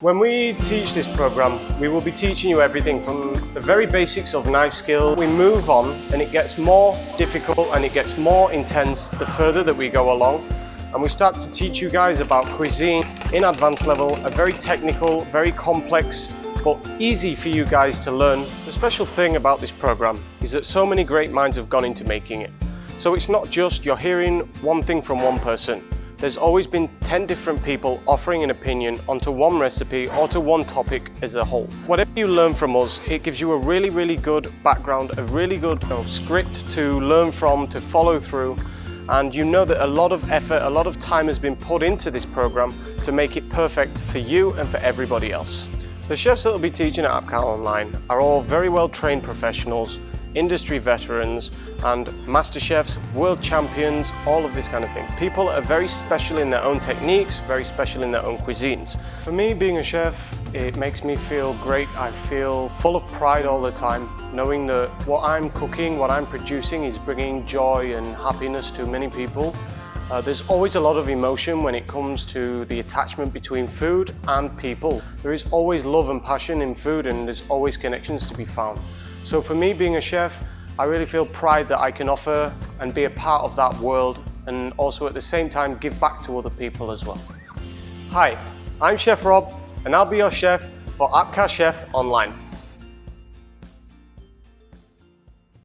When we teach this program, we will be teaching you everything from the very basics of knife skill. We move on and it gets more difficult and it gets more intense the further that we go along. And we start to teach you guys about cuisine in advanced level, a very technical, very complex, but easy for you guys to learn. The special thing about this program is that so many great minds have gone into making it. So it's not just you're hearing one thing from one person. There's always been 10 different people offering an opinion onto one recipe or to one topic as a whole. Whatever you learn from us, it gives you a really good background, a really good script to learn from, to follow through. And you know that a lot of effort, a lot of time has been put into this program to make it perfect for you and for everybody else. The chefs that will be teaching at APCA Online are all very well trained professionals, industry veterans and master chefs, world champions, all of this kind of thing. People that are very special in their own techniques, very special in their own cuisines. For me, being a chef, it makes me feel great. I feel full of pride all the time, knowing that what I'm cooking, what I'm producing is bringing joy and happiness to many people. There's always a lot of emotion when it comes to the attachment between food and people. There is always love and passion in food and there's always connections to be found. So for me, being a chef, I really feel pride that I can offer and be a part of that world and also at the same time give back to other people as well. Hi, I'm Chef Rob and I'll be your chef for APCA Chef Online.